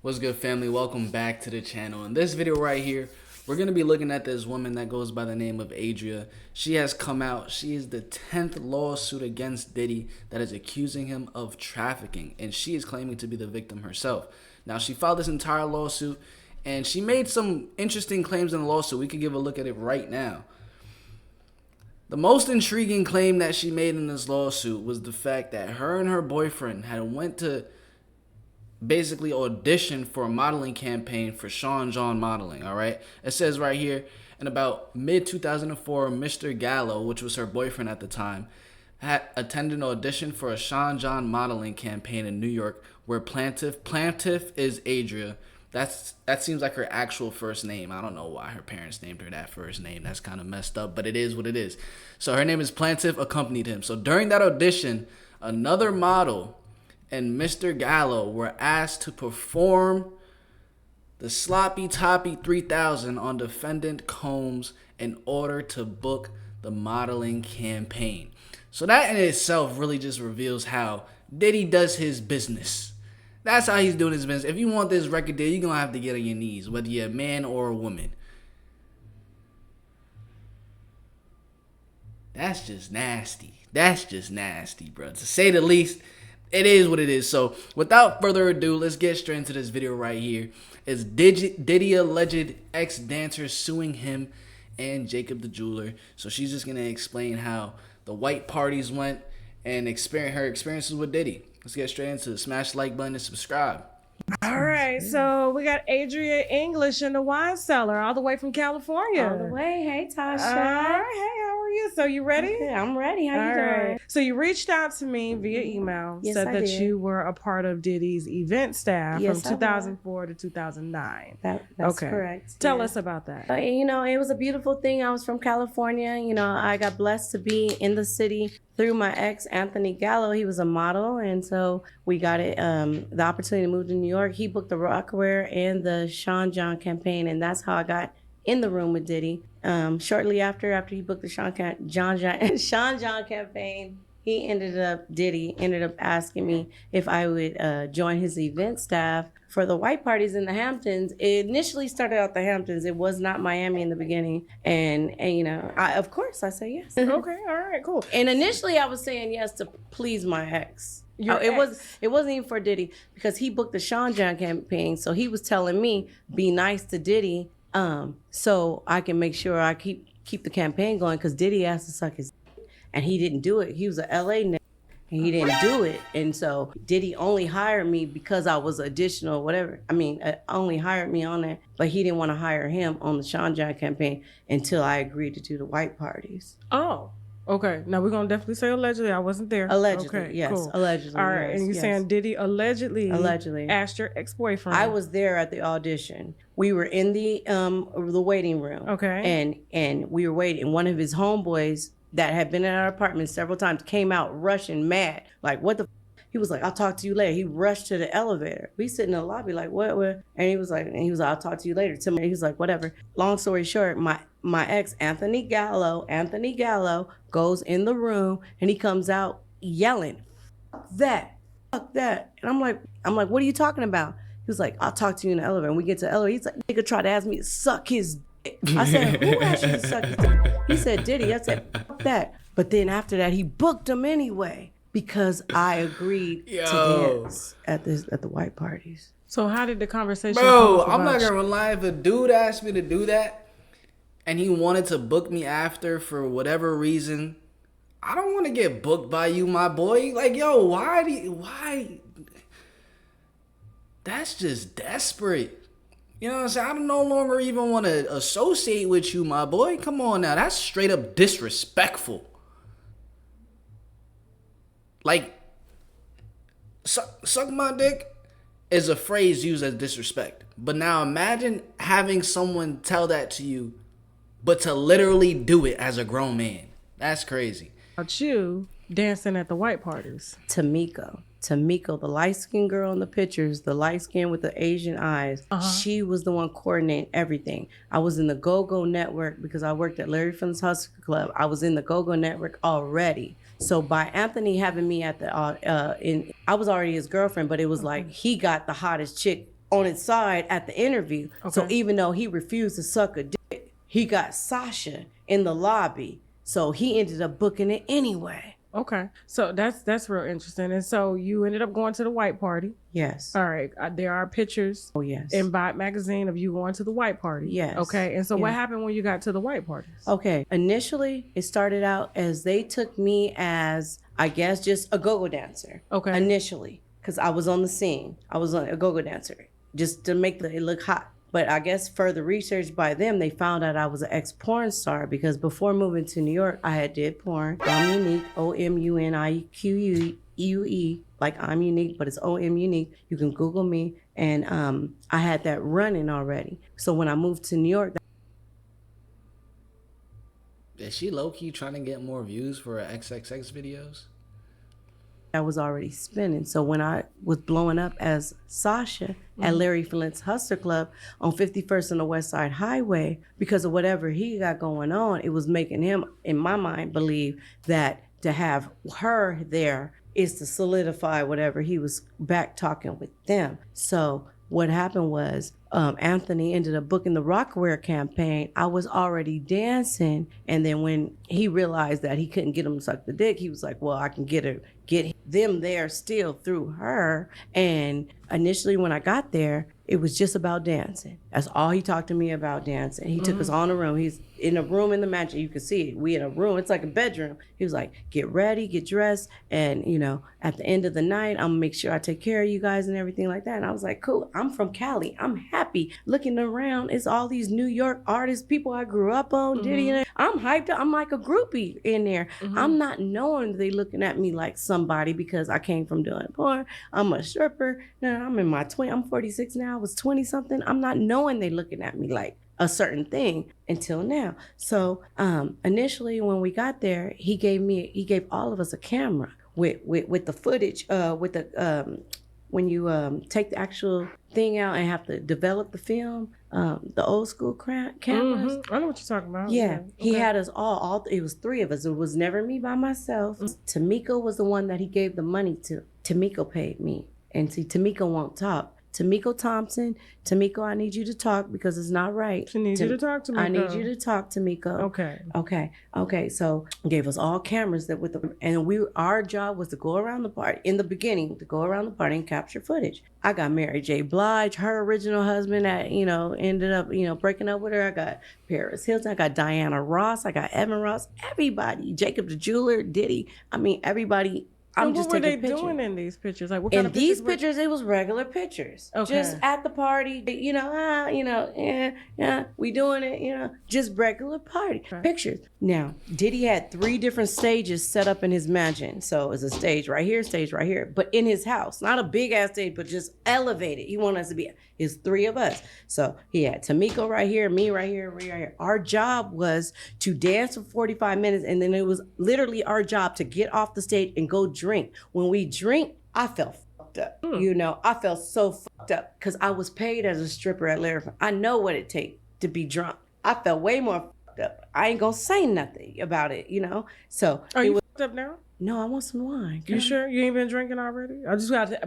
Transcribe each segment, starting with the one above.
What's good, family? Welcome back to the channel. In this video right here, we're going to be looking at this woman that goes by the name of Adria. She has come out. She is the 10th lawsuit against Diddy that is accusing him of trafficking, and she is claiming to be the victim herself. Now, she filed this entire lawsuit, and she made some interesting claims in the lawsuit. We could give a look at it right now. The most intriguing claim that she made in this lawsuit was the fact that her and her boyfriend had went to basically audition for a modeling campaign for Sean John Modeling. All right, it says right here, in about mid 2004, Mr. Gallo, which was her boyfriend at the time, had attended an audition for a Sean John Modeling campaign in New York, where plaintiff is Adria. That seems like her actual first name. I don't know why her parents named her that first name. That's kind of messed up, but it is what it is. So her name is Plaintiff, accompanied him. So during that audition, another model and Mr. Gallo were asked to perform the Sloppy Toppy 3000 on defendant Combs in order to book the modeling campaign. So that in itself really just reveals how Diddy does his business. That's how he's doing his business. If you want this record deal, you're going to have to get on your knees, whether you're a man or a woman. That's just nasty. That's just nasty, bro. To say the least, it is what it is. So without further ado, let's get straight into this video right here. It's Diddy alleged ex-dancer suing him and Jacob the jeweler. So she's just going to explain how the white parties went and her experiences with Diddy. Let's get straight into it. Smash the like button and subscribe. All right, so we got Adria English in the wine cellar, all the way from California. All the way. Hey, Tasha. All right, hey, how are you? So you ready? Okay, I'm ready. How you doing? So you reached out to me via email, Yes, said I that did. you were a part of Diddy's event staff Yes, from 2004 to 2009. That's Okay. correct. Tell Yeah. us about that. It was a beautiful thing. I was from California. I got blessed to be in the city through my ex, Anthony Gallo. He was a model, and so we got the opportunity to move to New York. He booked the Rockaware and the Sean John campaign, and that's how I got in the room with Diddy. Shortly after he booked the Sean John campaign, Diddy ended up asking me if I would join his event staff for the white parties in the Hamptons. It initially started out the Hamptons. It was not Miami in the beginning. And of course I say yes. Okay, all right, cool. And initially I was saying yes to please my ex. Your It ex. wasn't even for Diddy, because he booked the Sean John campaign. So he was telling me, be nice to Diddy, so I can make sure I keep the campaign going, because Diddy asked to suck his dick, and he didn't do it. He was a LA nigga, and he didn't do it. And so Diddy only hired me because I was additional, whatever. Only hired me on that, but he didn't want to hire him on the Sean John campaign until I agreed to do the white parties. Oh, okay. Now we're going to definitely say allegedly. I wasn't there. Allegedly, Okay, yes. cool. Allegedly, All right, yes, and you're yes. saying Diddy allegedly asked your ex-boyfriend. I was there at the audition. We were in the waiting room. Okay. And we were waiting. One of his homeboys that had been in our apartment several times came out rushing mad. Like, what the f-? He was like, I'll talk to you later. He rushed to the elevator. We sit in the lobby like, what? And he was like, I'll talk to you later. He was like, whatever. Long story short, my ex, Anthony Gallo, goes in the room, and he comes out yelling, fuck that. And I'm like, what are you talking about? He was like, I'll talk to you in the elevator. And we get to the elevator. He's like, nigga tried to ask me to suck his dick. I said, who asked you to suck his dick? He said, Diddy. I said, fuck that. But then after that, he booked him anyway, because I agreed to dance at the white parties. So how did the conversation Bro, come I'm not about going to lie. If a dude asked me to do that and he wanted to book me after for whatever reason, I don't want to get booked by you, my boy. Like, yo, why? That's just desperate. You know what I'm saying? I no longer even want to associate with you, my boy. Come on now. That's straight up disrespectful. Like, suck my dick is a phrase used as disrespect. But now imagine having someone tell that to you, but to literally do it as a grown man. That's crazy. about you dancing at the white parties? Tamiko, the light-skinned girl in the pictures, the light skin with the Asian eyes, she was the one coordinating everything. I was in the Go-Go Network because I worked at Larry Flynt's Hustler Club. I was in the Go-Go Network already. So by Anthony having me at the, I was already his girlfriend, but it was like he got the hottest chick on its side at the interview. So Okay. even though he refused to suck a dick, he got Sasha in the lobby. So he ended up booking it anyway. Okay. So that's real interesting. And so you ended up going to the white party. Yes. All right. There are pictures Oh, yes. in Vibe magazine of you going to the white party. Yes. Okay. And so what Yeah. happened when you got to the white parties? Okay. Initially, it started out as they took me as, I guess, just a go-go dancer. Okay. Initially, because I was on the scene. I was a go-go dancer just to make it look hot. But I guess further research by them, they found out I was an ex-porn star because before moving to New York, I had did porn. I'm Unique, OMUNIQUE, like I'm unique, but it's OM Unique. You can Google me. And I had that running already. So when I moved to New York, Is she low-key trying to get more views for her XXX videos? I was already spinning. So when I was blowing up as Sasha at Larry Flint's Hustler Club on 51st and the West Side Highway, because of whatever he got going on, it was making him, in my mind, believe that to have her there is to solidify whatever he was back talking with them. So what happened was Anthony ended up booking the Rockaware campaign. I was already dancing. And then when he realized that he couldn't get him to suck the dick, he was like, well, I can get them there still through her. And initially when I got there, it was just about dancing. That's all he talked to me about, dancing. He took us on a room. He's in a room in the mansion. You can see it. We in a room. It's like a bedroom. He was like, get ready, get dressed. And, you know, at the end of the night, I'm gonna make sure I take care of you guys and everything like that. And I was like, cool. I'm from Cali. I'm happy. Looking around, it's all these New York artists, people I grew up on, Diddy. And I'm hyped up. I'm like a groupie in there. I'm not knowing they looking at me like somebody because I came from doing porn. I'm a stripper. Now I'm in my 20s. I'm 46 now. I was 20 something. I'm not knowing they looking at me like a certain thing until now. So initially when we got there, he gave all of us a camera with the footage, with the when you take the actual thing out and have to develop the film, the old school cameras. I know what you're talking about. Yeah, he Okay. had us all. It was 3 of us. It was never me by myself. Tamiko was the one that he gave the money to. Tamiko paid me. And see, Tamiko won't talk. Tamiko Thompson, Tamiko, I need you to talk because it's not right. She needs you to talk to me. I need you to talk, Tamiko. Okay. So gave us all cameras our job was to go around the party in the beginning, and capture footage. I got Mary J. Blige, her original husband that, ended up, breaking up with her. I got Paris Hilton. I got Diana Ross. I got Evan Ross. Everybody, Jacob the Jeweler, Diddy. I mean, everybody. I'm just what were they taking pictures. doing in these pictures? Like what kind In of these were- pictures, it was regular pictures. Okay. Just at the party, we doing it, just regular party pictures. Now, Diddy had 3 different stages set up in his mansion. So it's a stage right here, but in his house. Not a big ass stage, but just elevated. He wanted us to be, it's 3 of us. So he had Tamiko right here, me right here, me right here. Our job was to dance for 45 minutes, and then it was literally our job to get off the stage and go drink. When we drink, I felt fucked up. I felt so fucked up because I was paid as a stripper at Larry. I know what it takes to be drunk. I felt way more fucked up. I ain't gonna say nothing about it, So Are you fucked up now? no, I want some wine. You sure you ain't been drinking already?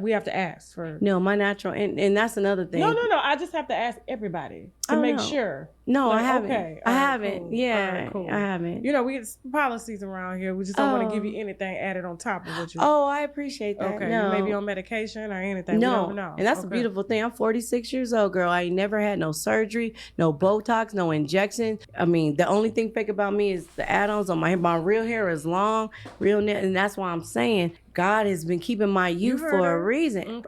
We have to ask for. No, my natural, and that's another thing. No. I just have to ask everybody to Oh, make no. sure. No, Like, I haven't. okay, I all right, haven't. cool. Yeah, All right, cool. I haven't. We get policies around here. We just don't want to give you anything added on top of what you. Oh, I appreciate that. okay. No. You may be on medication or anything. We No, don't know. and that's a Okay. beautiful thing. I'm 46 years old, girl. I ain't never had no surgery, no Botox, no injection. I mean, the only thing fake about me is the add-ons on my hair. My real hair is long, real net, and that's why I'm saying God has been keeping my youth heard for a her. reason.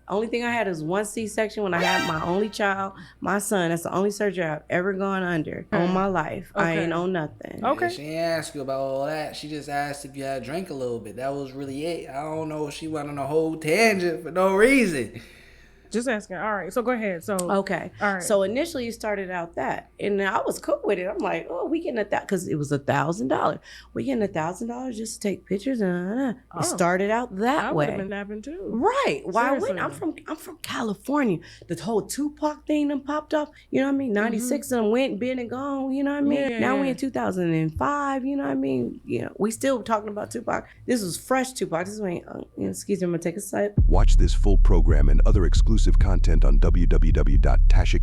Only thing I had is 1 C-section when I had my only child, my son. That's the only surgery I've ever gone under on my life. I Okay. ain't on nothing. Okay. Yeah, she ain't ask you about all that. She just asked if you had drank a little bit. That was really it. I don't know if she went on a whole tangent for no reason. Just asking. All right. So go ahead. So. Okay. All right. So initially it started out that, and I was cool with it. I'm like, oh, we getting because it was $1,000. We getting $1,000 just to take pictures, and Oh. it started out that I would have way. been napping too. Right. Why Seriously. wouldn't I'm from California. The whole Tupac thing done popped off. You know what I mean? 96 and went, been and gone. You know what I mean? Yeah, now yeah. we in 2005. You know what I mean? We still talking about Tupac. This was fresh Tupac. This ain't. Excuse me. I'm gonna take a sip. Watch this full program and other exclusive exclusive content on www.tasha.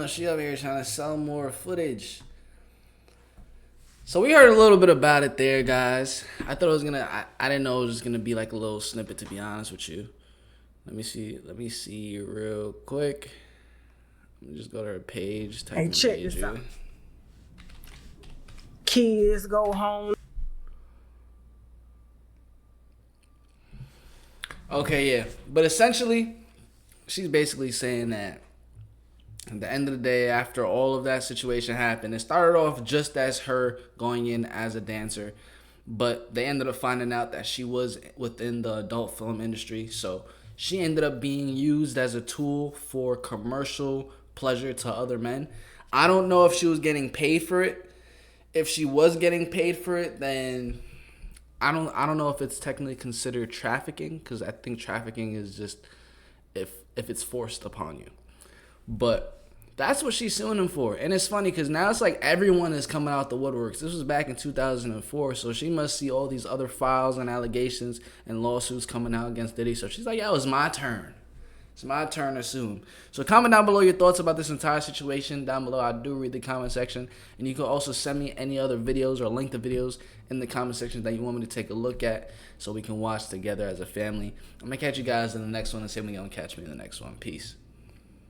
She over here trying to sell more footage. So we heard a little bit about it there, guys. I thought it was gonna. I didn't know it was gonna be like a little snippet, to be honest with you. Let me see. Let me see real quick. Let me just go to her page. Hey, check this out. Kids go home. Okay, yeah. But essentially, she's basically saying that at the end of the day, after all of that situation happened, it started off just as her going in as a dancer, but they ended up finding out that she was within the adult film industry. So she ended up being used as a tool for commercial pleasure to other men. I don't know if she was getting paid for it. If she was getting paid for it, then I don't know if it's technically considered trafficking, because I think trafficking is just if it's forced upon you. But that's what she's suing him for. And it's funny because now it's like everyone is coming out the woodworks. This was back in 2004, so she must see all these other files and allegations and lawsuits coming out against Diddy. So she's like, yo, it's my turn. It's my turn to sue him. So comment down below your thoughts about this entire situation. Down below, I do read the comment section. And you can also send me any other videos or link the videos in the comment section that you want me to take a look at so we can watch together as a family. I'm going to catch you guys in the next one, and same way you're going to catch me in the next one. Peace.